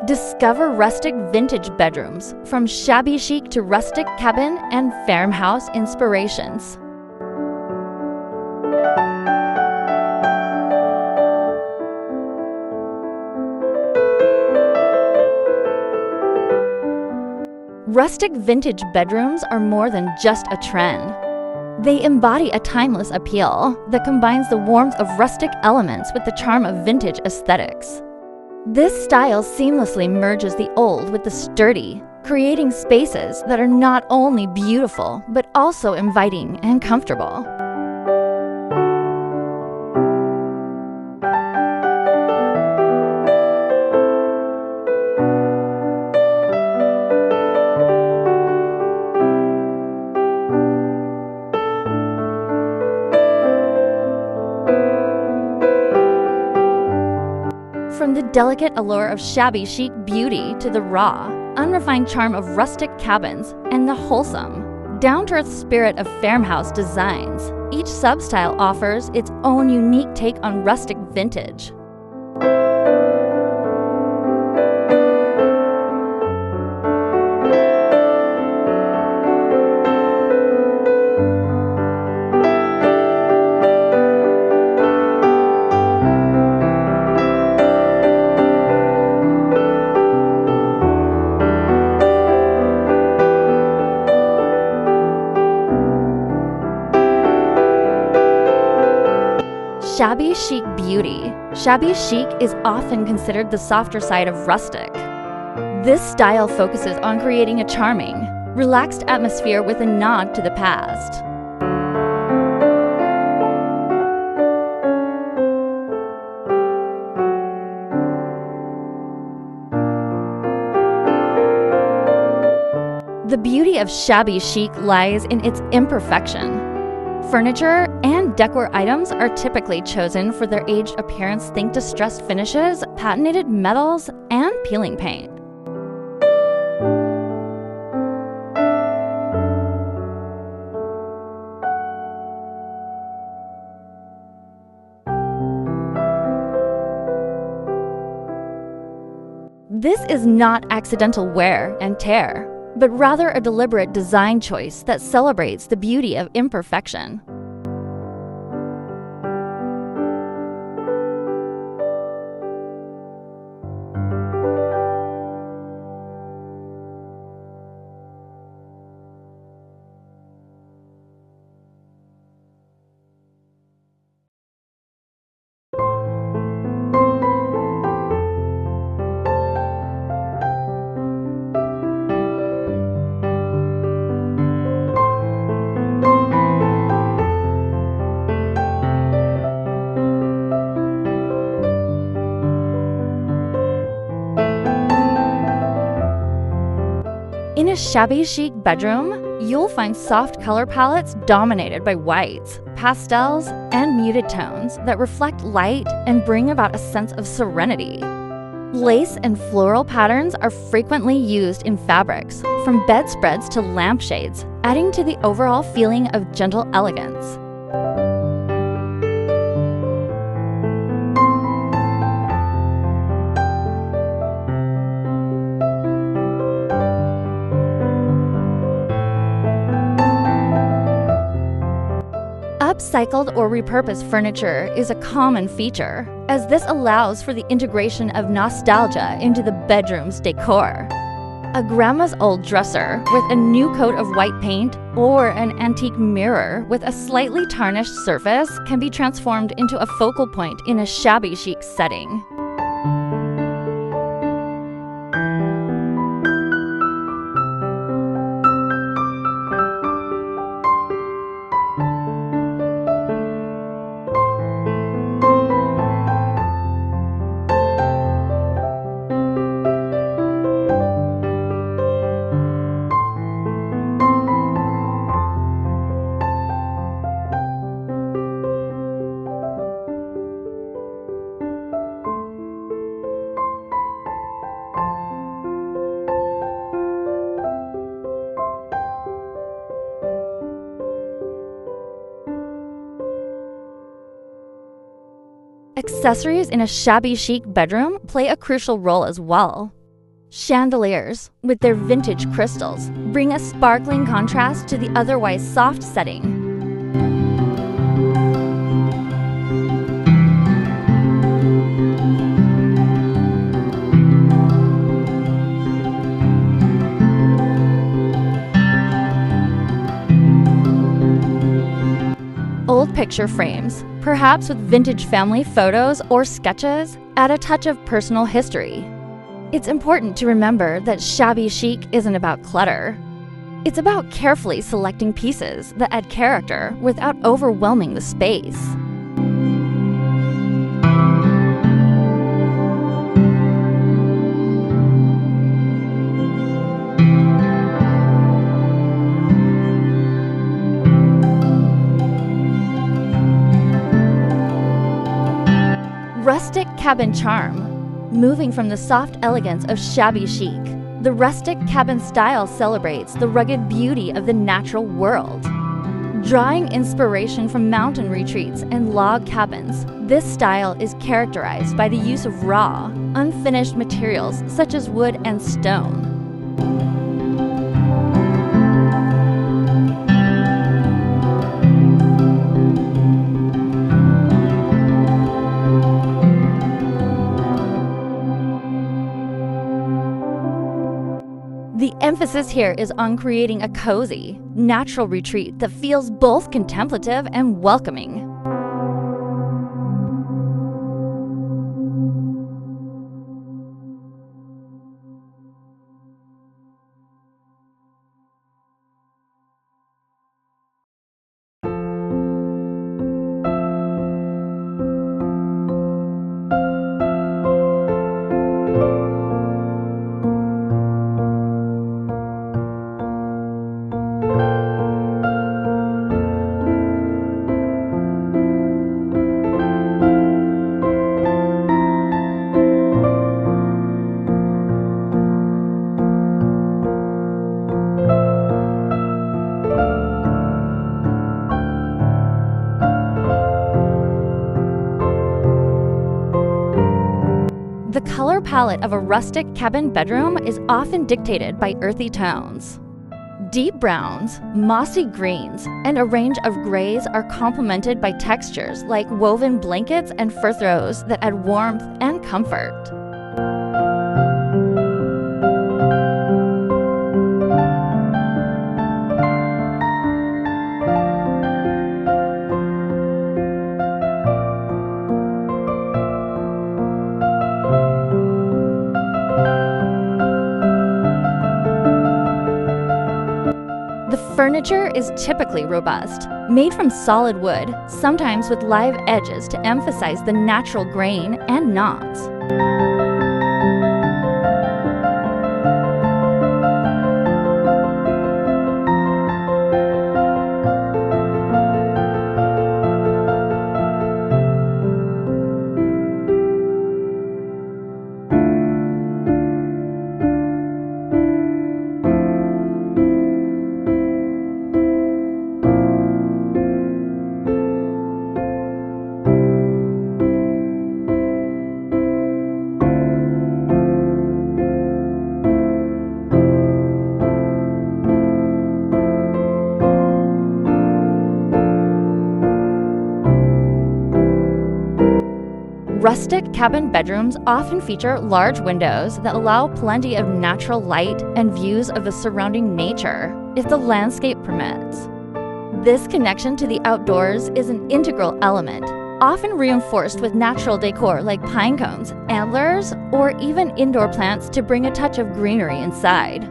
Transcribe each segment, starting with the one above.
Discover rustic vintage bedrooms, from shabby chic to rustic cabin and farmhouse inspirations. Rustic vintage bedrooms are more than just a trend. They embody a timeless appeal that combines the warmth of rustic elements with the charm of vintage aesthetics. This style seamlessly merges the old with the sturdy, creating spaces that are not only beautiful but also inviting and comfortable. From the delicate allure of shabby chic beauty to the raw, unrefined charm of rustic cabins and the wholesome, down-to-earth spirit of farmhouse designs, each substyle offers its own unique take on rustic vintage. Shabby chic beauty. Shabby chic is often considered the softer side of rustic. This style focuses on creating a charming, relaxed atmosphere with a nod to the past. The beauty of shabby chic lies in its imperfection. Furniture and decor items are typically chosen for their aged appearance. Think distressed finishes, patinated metals, and peeling paint. This is not accidental wear and tear, but rather a deliberate design choice that celebrates the beauty of imperfection. In a shabby chic bedroom, you'll find soft color palettes dominated by whites, pastels, and muted tones that reflect light and bring about a sense of serenity. Lace and floral patterns are frequently used in fabrics, from bedspreads to lampshades, adding to the overall feeling of gentle elegance. Upcycled or repurposed furniture is a common feature, as this allows for the integration of nostalgia into the bedroom's decor. A grandma's old dresser with a new coat of white paint or an antique mirror with a slightly tarnished surface can be transformed into a focal point in a shabby chic setting. Accessories in a shabby chic bedroom play a crucial role as well. Chandeliers, with their vintage crystals, bring a sparkling contrast to the otherwise soft setting. Old picture frames, perhaps with vintage family photos or sketches, add a touch of personal history. It's important to remember that shabby chic isn't about clutter. It's about carefully selecting pieces that add character without overwhelming the space. Rustic cabin charm. Moving from the soft elegance of shabby chic, the rustic cabin style celebrates the rugged beauty of the natural world. Drawing inspiration from mountain retreats and log cabins, this style is characterized by the use of raw, unfinished materials such as wood and stone. The emphasis here is on creating a cozy, natural retreat that feels both contemplative and welcoming. The color palette of a rustic cabin bedroom is often dictated by earthy tones. Deep browns, mossy greens, and a range of grays are complemented by textures like woven blankets and fur throws that add warmth and comfort. The furniture is typically robust, made from solid wood, sometimes with live edges to emphasize the natural grain and knots. Rustic cabin bedrooms often feature large windows that allow plenty of natural light and views of the surrounding nature, if the landscape permits. This connection to the outdoors is an integral element, often reinforced with natural decor like pine cones, antlers, or even indoor plants to bring a touch of greenery inside.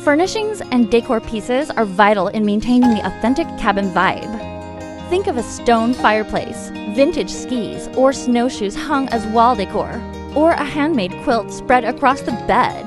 Furnishings and decor pieces are vital in maintaining the authentic cabin vibe. Think of a stone fireplace, vintage skis, or snowshoes hung as wall decor, or a handmade quilt spread across the bed.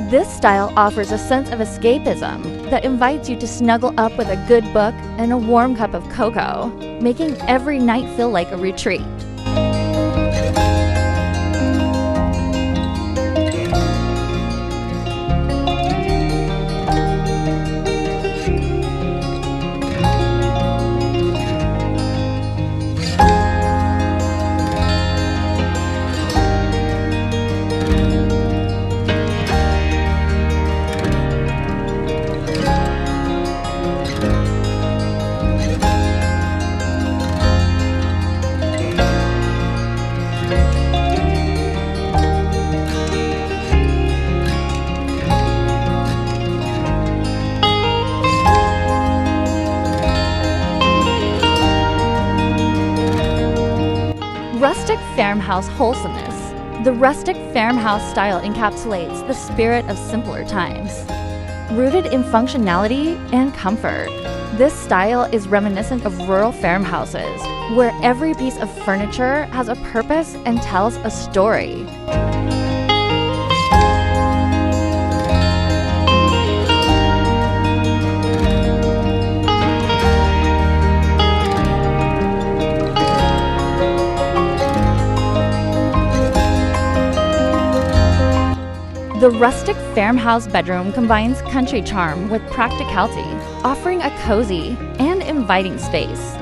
This style offers a sense of escapism that invites you to snuggle up with a good book and a warm cup of cocoa, making every night feel like a retreat. Rustic farmhouse wholesomeness. The rustic farmhouse style encapsulates the spirit of simpler times. Rooted in functionality and comfort, this style is reminiscent of rural farmhouses, where every piece of furniture has a purpose and tells a story. The rustic farmhouse bedroom combines country charm with practicality, offering a cozy and inviting space.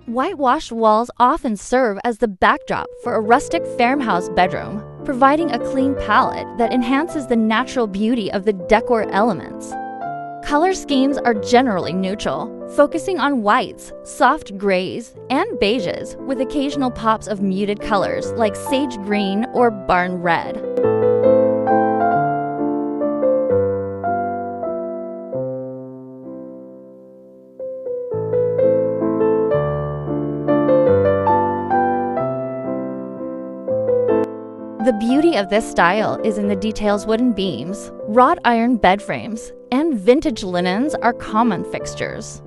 Whitewashed walls often serve as the backdrop for a rustic farmhouse bedroom, providing a clean palette that enhances the natural beauty of the decor elements. Color schemes are generally neutral, focusing on whites, soft grays, and beiges, with occasional pops of muted colors like sage green or barn red. The beauty of this style is in the details. Wooden beams, wrought iron bed frames, and vintage linens are common fixtures.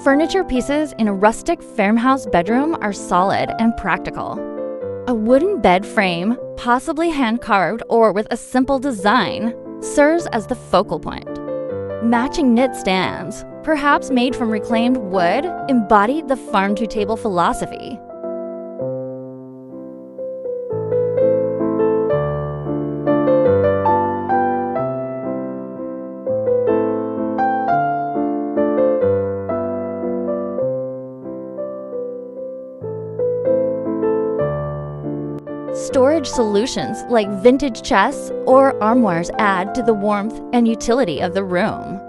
Furniture pieces in a rustic farmhouse bedroom are solid and practical. A wooden bed frame, possibly hand-carved or with a simple design, serves as the focal point. Matching knit stands, perhaps made from reclaimed wood, embody the farm-to-table philosophy. Storage solutions like vintage chests or armoires add to the warmth and utility of the room.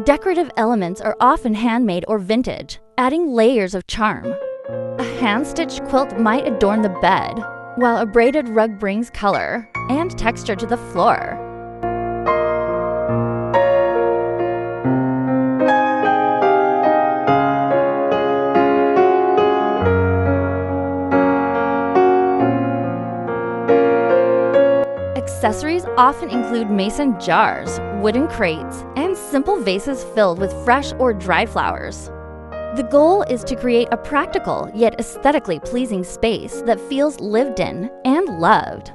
Decorative elements are often handmade or vintage, adding layers of charm. A hand-stitched quilt might adorn the bed, while a braided rug brings color and texture to the floor. Accessories often include mason jars, wooden crates, and simple vases filled with fresh or dried flowers. The goal is to create a practical yet aesthetically pleasing space that feels lived in and loved.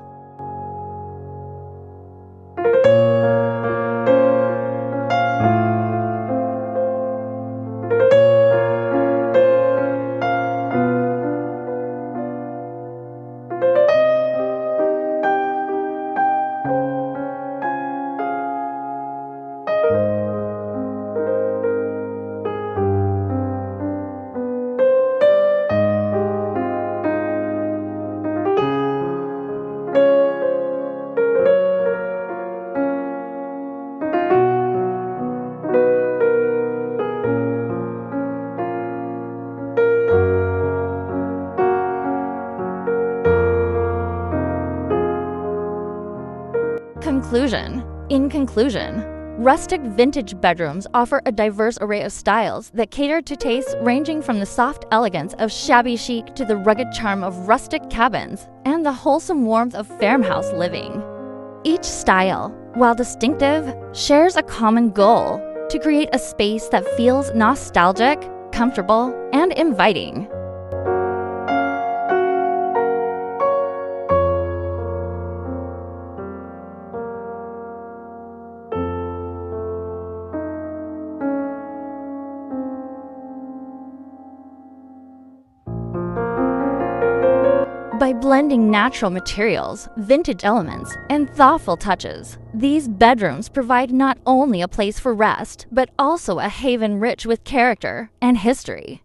In conclusion, rustic vintage bedrooms offer a diverse array of styles that cater to tastes ranging from the soft elegance of shabby chic to the rugged charm of rustic cabins and the wholesome warmth of farmhouse living. Each style, while distinctive, shares a common goal: to create a space that feels nostalgic, comfortable, and inviting. By blending natural materials, vintage elements, and thoughtful touches, these bedrooms provide not only a place for rest, but also a haven rich with character and history.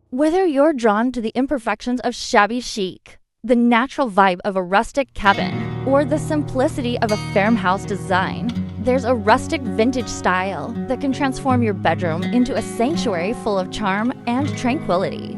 Whether you're drawn to the imperfections of shabby chic, the natural vibe of a rustic cabin, or the simplicity of a farmhouse design, there's a rustic vintage style that can transform your bedroom into a sanctuary full of charm and tranquility.